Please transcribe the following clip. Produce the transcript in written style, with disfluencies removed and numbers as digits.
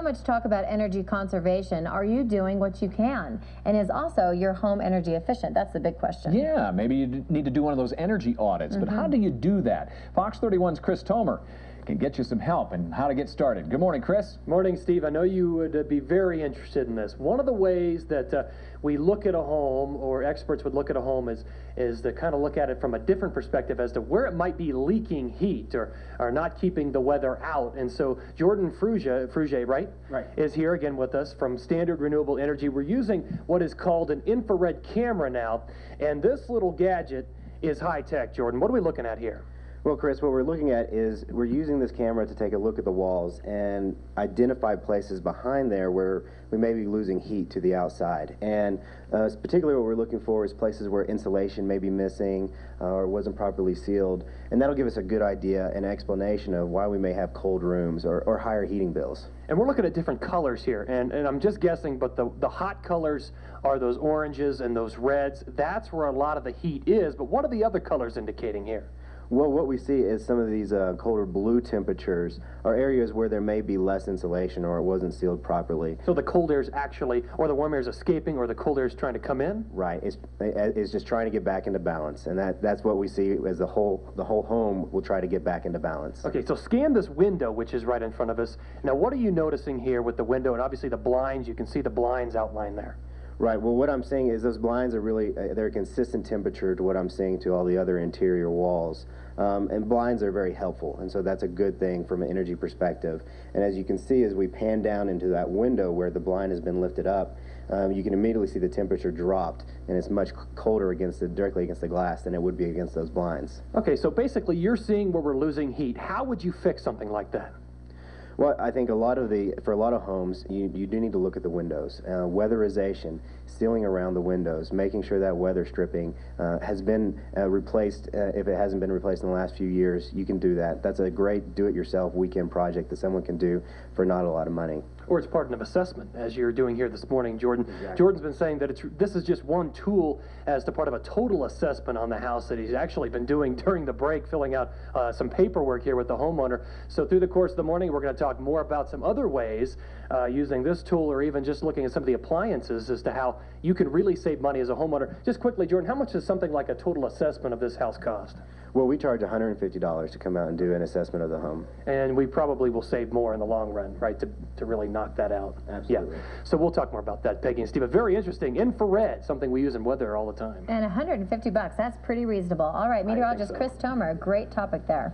so much talk about energy conservation. Are you doing what you can? And is also your home energy efficient? That's the big question. Yeah, maybe you need to do one of those energy audits, but how do you do that? Fox 31's Chris Tomer can get you some help and how to get started. Good morning, Chris. Morning, Steve. I know you would be very interested in this. One of the ways that we look at a home, or experts would look at a home, is to kind of look at it from a different perspective as to where it might be leaking heat or not keeping the weather out. And so Jordan Fruge, right? Right. Is here again with us from Standard Renewable Energy. We're using what is called an infrared camera now, and this little gadget is high tech. Jordan, what are we looking at here? Well, Chris, what we're looking at is we're using this camera to take a look at the walls and identify places behind there where we may be losing heat to the outside. And particularly what we're looking for is places where insulation may be missing or wasn't properly sealed. And that'll give us a good idea and explanation of why we may have cold rooms or higher heating bills. And we're looking at different colors here, and I'm just guessing, but the hot colors are those oranges and those reds. That's where a lot of the heat is, but what are the other colors indicating here? Well, what we see is some of these colder blue temperatures are areas where there may be less insulation or it wasn't sealed properly. So the cold air is actually, or the warm air is escaping, or the cold air is trying to come in? Right. It's just trying to get back into balance, and that's what we see as the whole home will try to get back into balance. Okay, so scan this window, which is right in front of us. Now, what are you noticing here with the window, and obviously the blinds? You can see the blinds outlined there. Right. Well, what I'm saying is those blinds are really, they're a consistent temperature to what I'm seeing to all the other interior walls. And blinds are very helpful, and so that's a good thing from an energy perspective. And as you can see, as we pan down into that window where the blind has been lifted up, you can immediately see the temperature dropped, and it's much colder directly against the glass than it would be against those blinds. Okay, so basically you're seeing where we're losing heat. How would you fix something like that? Well, I think for a lot of homes, you do need to look at the windows. Weatherization, sealing around the windows, making sure that weather stripping has been replaced. If it hasn't been replaced in the last few years, you can do that. That's a great do-it-yourself weekend project that someone can do for not a lot of money. Or it's part of an assessment, as you're doing here this morning, Jordan. Exactly. Jordan's been saying that this is just one tool as to part of a total assessment on the house that he's actually been doing during the break, filling out some paperwork here with the homeowner. So through the course of the morning, we're going to talk more about some other ways using this tool, or even just looking at some of the appliances as to how you can really save money as a homeowner. Just quickly, Jordan, how much does something like a total assessment of this house cost? Well, we charge $150 to come out and do an assessment of the home. And we probably will save more in the long run, right, to really knock that out. Absolutely. Yeah. So we'll talk more about that, Peggy and Steve. Very interesting. Infrared, something we use in weather all the time. And $150, that's pretty reasonable. All right, meteorologist so. Chris Tomer, great topic there.